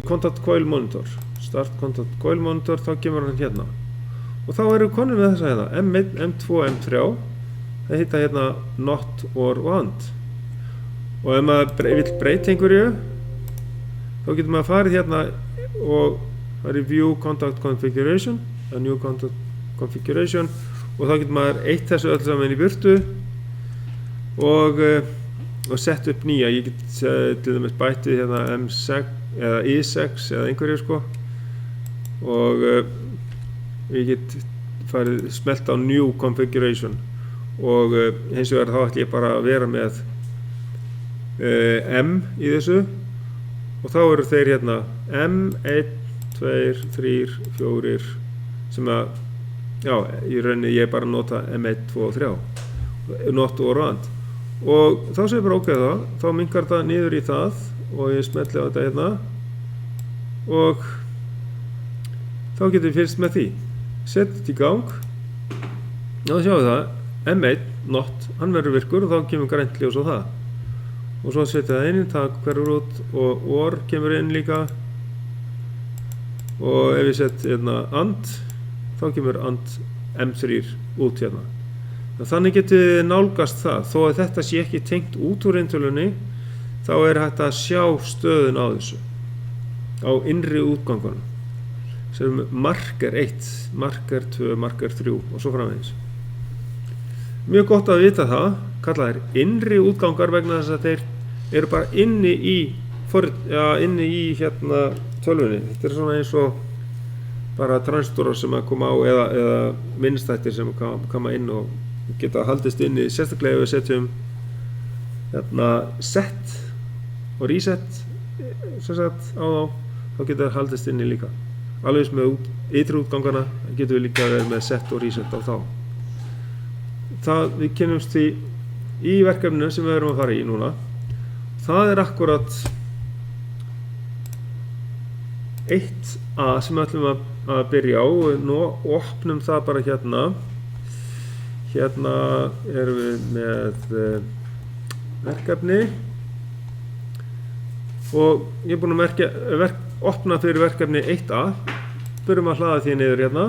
Contact Coil Monitor. Start Contact Coil Monitor, þá kemur hann hérna. Og þá erum við konur með þessa hérna, M1, M2, M3. Það hitta hérna Not or Want. Og ef maður vill breyta einhverju, þá getur maður farið hérna og farið View Contact Configuration, a New Contact Configuration, og þá getur maður eitt þessu öll saman í burtu og sett upp nýja. Ég get til dæmis bætið hérna M6 eða I6 eða einhverju sko, og ég get farið smelt á New Configuration, og hins vegar þá ætlum ég bara að vera með M í þessu, og þá eru þeir hérna M1, 2, 3, 4 sem að, já, í rauninni ég bara nota M1, 2 og 3 not or want, og þá sem ég bara ok þá minnkar það niður í það og ég smelli á þetta hérna og þá getum við fylgst með því. Setja þetta í gang og þá sjáum við það M1 not, hann verður virkur og þá kemur grænt ljós á það, og svo setja það inn, það hverfur út og OR kemur inn líka, og ef ég set hérna AND þá kemur AND M3 út hérna. Þannig getur við nálgast það, þó að þetta sé ekki tengt út úr eintölunni, þá er hægt að sjá stöðun á þessu á innri útgangunum sem marker 1, marker 2, marker 3 og svo framvegis. Mjög gott að vita það, kalla þeir innri útgangar vegna þess að þeir eru bara inni í hérna tölvunni. Þetta er svona eins og bara transistorar sem að koma á eða minnstættir sem koma inn og geta haldist inni, sérstaklega ef við setjum hérna set og reset sem sagt á þá geta það haldist inni líka. Alveg sem með ytri útgangana getum við líka verið með set og reset á þá. Það við kynnumst því í verkefninu sem við erum að fara í núna. Það er akkurat 1A sem við ætlum að byrja á, og opnum það bara hérna. Hérna erum við með verkefni og ég er búinn að opna fyrir verkefni 1A. Byrjum að hlaða því niður hérna.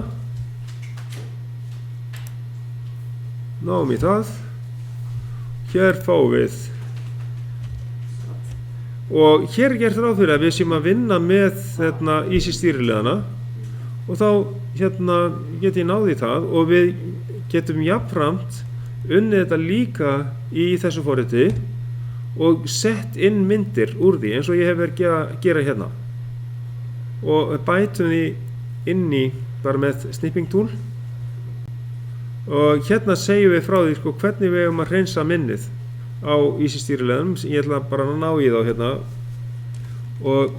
Náum í það. Hér fáum við, og hér er gert ráð fyrir að við séum að vinna með Easy stýrileiðana, og þá hérna get ég náð í það, og við getum jafnframt unnið þetta líka í þessu forriti og sett inn myndir úr því eins og ég hef verið að gera hérna, og bætum því inn í bara með snipping tool, og hérna segjum við frá því sko, hvernig við eigum að hreinsa minnið á Easy stýrileiðanum. Ég ætla bara að ná í þá hérna, og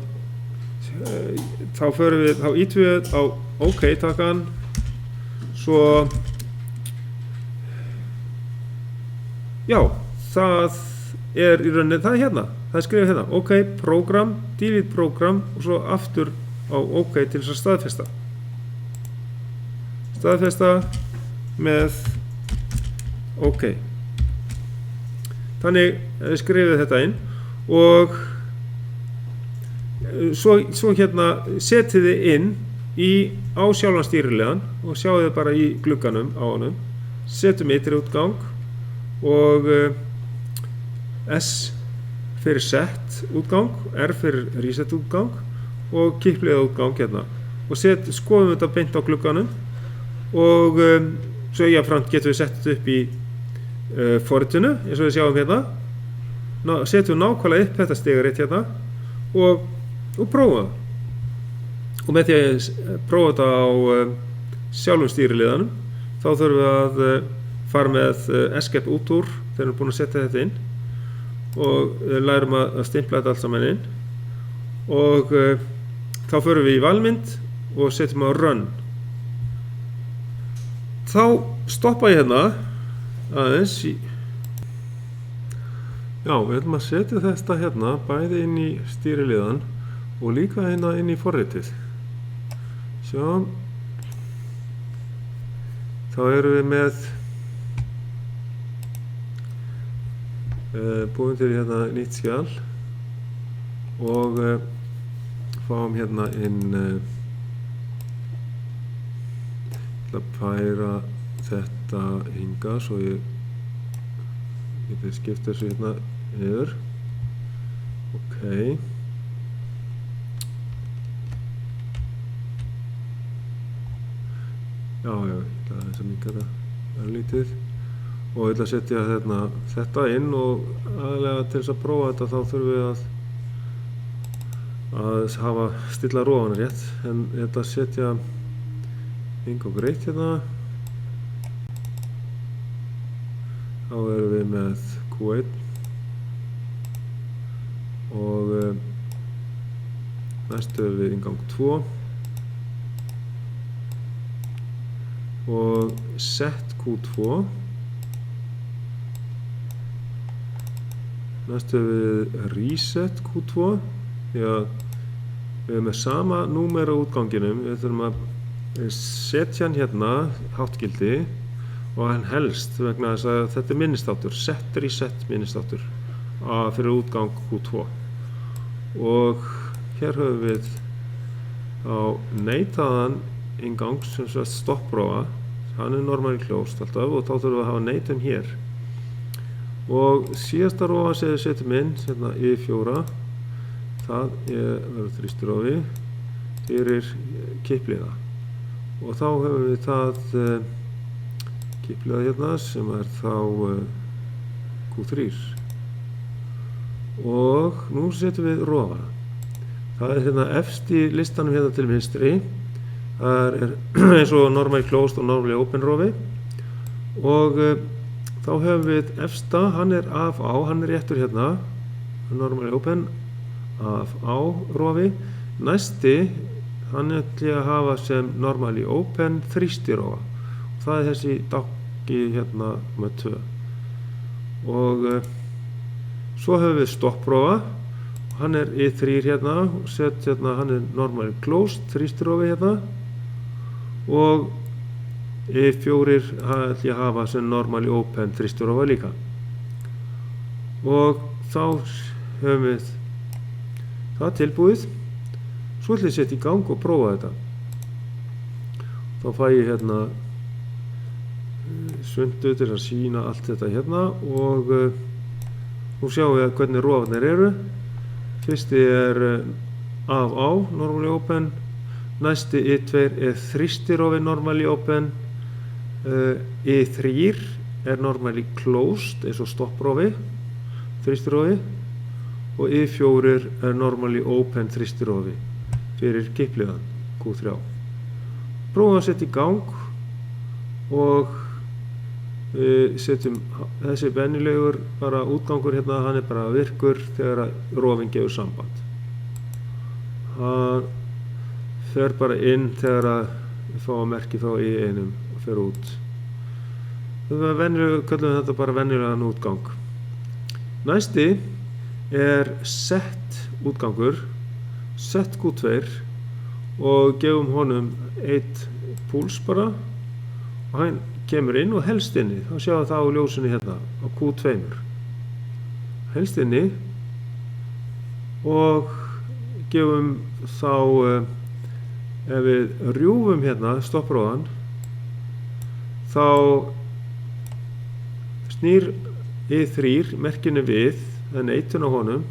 þá ítum við á OK takkan, svo já, það er í rauninni, það er hérna, það er skrifað hérna OK, program, delete program, og svo aftur á OK til þess að staðfesta með OK. Þannig skrifið þetta inn, og svo hérna setið þið inn á sjálfan stýrileiðan og sjáðu þið bara í glugganum á honum. Setjum ytri útgang og S fyrir set útgang, R fyrir reset útgang og kippleiða útgang hérna, og skoðum þetta beint á glugganum, og svo jafnframt getum við sett þetta upp í forritinu eins og við sjáum hérna. Setjum nákvæmlega upp þetta stigarit hérna og prófa það, og með því að prófa þetta á sjálfum stýrileiðanum þá þurfum við að fara með escape út úr þegar við erum búin að setja þetta inn, og lærum að stimpla þetta allt saman inn, og þá förum við í valmynd og setjum á run. Þá stoppa ég hérna aðeins já, við ætlum að setja þetta hérna bæði inn í stýrileiðan og líka hérna inn í forritið. Sjá, þá erum við með búin til hérna nýtt skjal og fáum hérna inn að færa þetta hingað svo ég geti skipt þessu hérna niður. Ok. Já, ég ætla aðeins að minnka þetta örlítið og ég ætla að setja þetta inn og aðalega til þess að prófa þetta þá þurfum við að stilla rofana rétt en ég ætla að setja inngangur 1 hérna. Þá erum við með Q1 og næst höfum við inngang 2 og set Q2. Næst höfum við reset Q2 því að við erum með sama númer á útganginum. Við þurfum að setja hann hérna háttgildi og hann helst vegna þess að þetta er minnistáttur, set reset minnistáttur fyrir útgang Q2 og hér höfum við á neitaðan inngang sem sagt stopprófa, hann er normally closed alltaf og þá þurfum við að hafa neitum hér og síðasta rófa sem við setjum inn hérna I4 það verður þrýstirofi fyrir kippliða og þá höfum við það kippliða hérna sem er þá Q3 og nú setjum við rófana. Það er hérna efst í listanum hérna til vinstri. Það er eins og normally closed og normally open rofi og þá höfum við efsta, hann er af á, hann er réttur hérna, normally open, af á rofi. Næsti, hann ætla að hafa sem normally open þrýstirofa. Það er þessi daggi hérna með 2. Og svo höfum við stopprofa, hann er I3 hérna, og set hérna, hann er normally closed þrýstirofi hérna. Og I4 ætla ég að hafa sem normally open þrýstirofa líka. Og þá höfum við það tilbúið. Svo ætla ég að setja í gang og prófa þetta. Þá fæ ég hérna sundu til að sýna allt þetta hérna og nú sjáum við hvernig rofarnir eru. Fyrsti er af á, normally open. Næsti I2 er þrýstirofi, normally open. I3 er normally closed, eins og stopprofi, þrýstirofi. Og I4 er normally open þrýstirofi fyrir kippliðan, Q3. Prófum að setja í gang og setjum þessi venjulegur bara útgangur hérna, hann er bara virkur þegar rofinn gefur samband. Hann fer bara inn þegar við fáum merki frá I1 og fer út. Venjulegur, kallum við þetta bara venjulegan útgang. Næsti er set útgangur, set Q2 og gefum honum 1 púls bara og hann kemur inn og helst inni. Þá sjáum við það á ljósinu hérna á Q2. Helst inni og gefum þá ef við rjúfum hérna stopprófan þá snýr I3 merkinu við, það er neitun á honum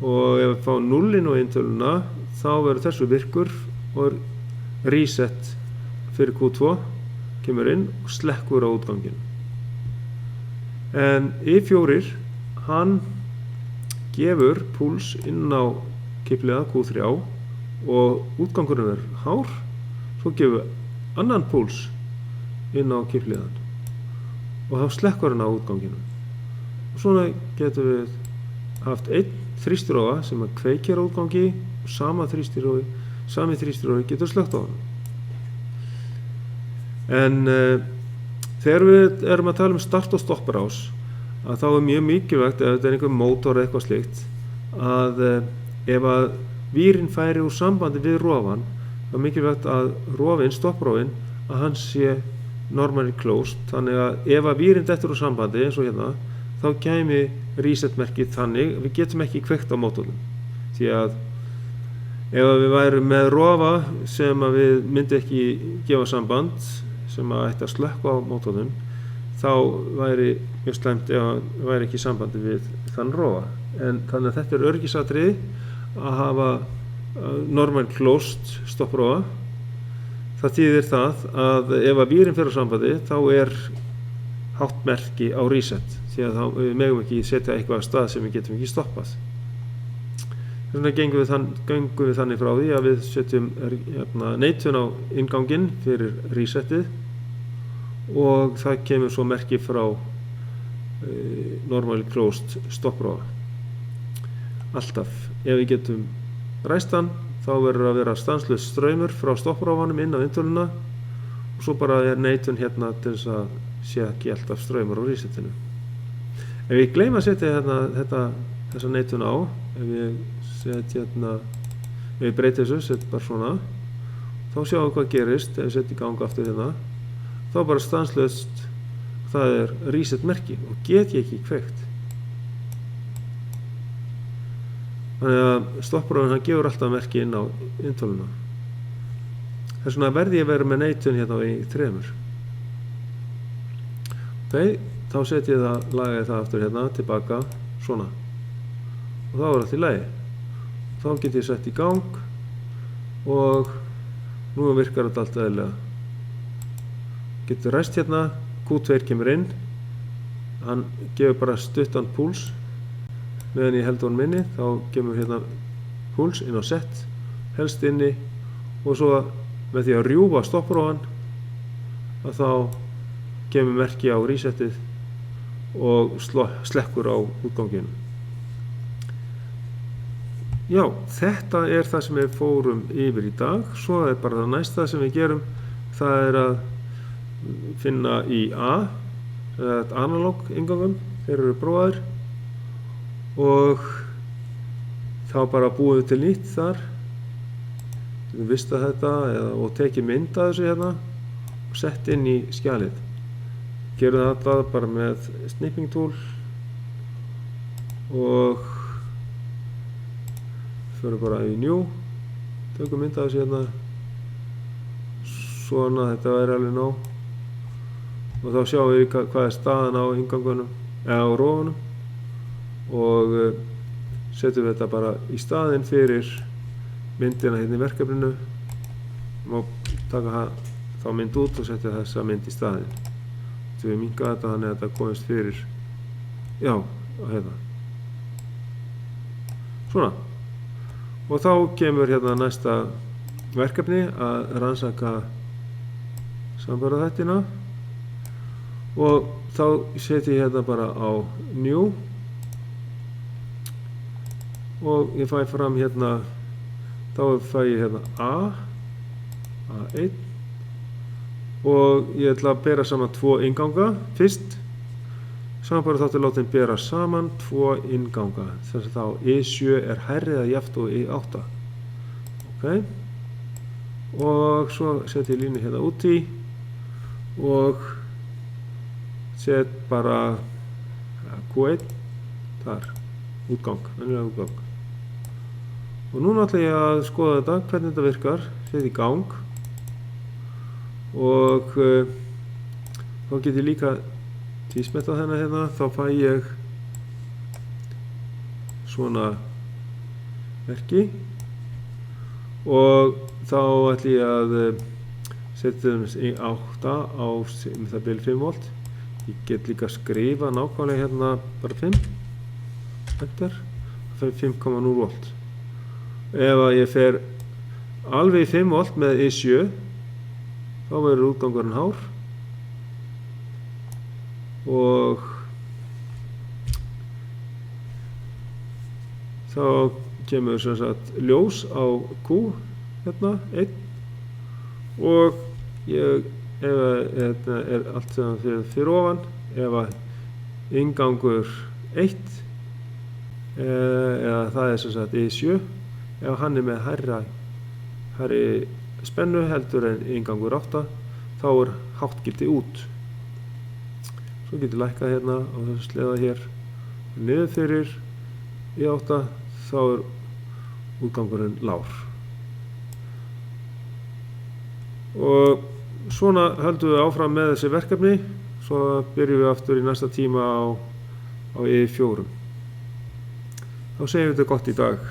og ef við fáum 0 inn á eintöluna þá verður þessu virkur og reset fyrir Q2 kemur inn og slekkur á útgangin. En I4 hann gefur púls inn á kippliða Q3 og útgangurinn er hár, svo gefur annan púls inn á kippliðan og þá slekkur hann á útganginum. Og svona getum við haft einn þrýstirofa sem að kveikir á útgangi og sami þrýstirofi getur slökkt á hann. En þegar við erum að tala start og stopprás að þá er mjög mikilvægt ef þetta er einhver mótor eða eitthvað slíkt að ef að vírinn færi úr sambandi við rofan þá er mikilvægt að rofinn, stopprófinn, að hann sé normally closed, þannig að ef að vírinn dettur úr sambandi eins og hérna, þá kæmi reset merkið þannig, við getum ekki kveikt á mótornum, því að ef að við værum með rofa sem að við myndi ekki gefa samband, sem að ætti að slökkva á mótornum, þá væri mjög slæmt ef að væri ekki sambandi við þann rofa. En þannig að þetta er öryggisatriði að hafa normal closed stopprofa. Það þýðir það að ef að vírinn fer á sambandi þá er hátt merki á reset, því að þá við megum ekki setja eitthvað af stað sem við getum ekki stoppað. Þess vegna gengum við þannig frá því að við setjum neitun á innganginn fyrir resetið og það kemur svo merki frá normally closed stopprofa. Alltaf, ef við getum ræst hann, þá verður að vera stanslaus straumur frá stopprofanum inn á vindtöluna og svo bara er neitun hérna til þess að sé ekki alltaf straumur á resetinu. Ef ég gleyma að setja þessa neitun á, ef ég breyti þessu, set bara svona, þá sjáum við hvað gerist ef ég setja í gang aftur hérna, þá bara stanslaust, það er reset merki og get ég ekki kveikt. Þannig að stopprofinn hann gefur alltaf merki inn á vindtöluna. Þess vegna verði ég að vera með neitun hérna í 3. Ok, þá setjum ég það, laga ég það aftur hérna tilbaka, svona. Og þá er allt í lagi. Þá get ég sett í gang og nú virkar þetta allt eðlilega. Getur ræst hérna, Q2 kemur inn, hann gefur bara stuttan púls meðan ég held honum inni, þá kemur hérna púls inn á set, helst inni og svo með því að rjúfa stopprofan að þá kemur merki á resetið og slekkur á útganginu. Já, þetta er það sem við fórum yfir í dag. Svo er bara það næsta sem við gerum, það er að finna í A, analog ingangum, þeir eru prófaðir og þá bara búum við til nýtt þar, við vista þetta og tekið mynd af þessu hérna og sett inn í skjalið. Gerum þetta bara með snipping tool og förum bara í new, tökum mynd af þessu hérna, svona, þetta væri alveg nóg og þá sjáum við hvað er staðan á ingangunum eða á rofunum og setjum við þetta bara í staðinn fyrir myndina hérna í verkefninu og taka þá mynd út og setja þessa mynd í staðinn. Við minnka þetta þannig að þetta komist fyrir, já, hérna. Svona. Og þá kemur hérna næsta verkefni að rannsaka sambarðaþættina og þá setjum ég hérna bara á new og ég fæ fram hérna, þá fæ ég hérna A1 og ég ætla að bera saman 2 innganga fyrst, sambarðaþáttur látin bera saman 2 innganga, þess að þá E7 er hærri eða jafnt og E8. Ok, og svo setjum ég línu hérna út í og set bara Q1 þar, útgang, venjulega útgang. Og núna ætla ég að skoða þetta, hvernig þetta virkar, set í gang og þá get ég líka tvísmetta þennan hérna, þá fæ ég svona merki og þá ætla ég að setja í 8 á það bil 5 volt. Ég get líka að skrifa nákvæmlega hérna bara 5, enter, það er 5,0 volt. Ef að ég fer alveg í 5 volt með E7, þá verður útgangurinn hár og þá kemur sem sagt ljós á Q hérna, 1 og ef þetta er allt sem fyrir ofan, ef að inngangur 1 eða það er sem sagt E7, ef hann er með hærri spennu heldur en inngangur 8, þá er háttgildi út. Svo getur lækkað hérna á þessu sleða hér niður fyrir í 8, þá er útgangurinn lágur. Og svona höldum við áfram með þessi verkefni, svo byrjum við aftur í næsta tíma á E4. Þá segjum við þetta gott í dag.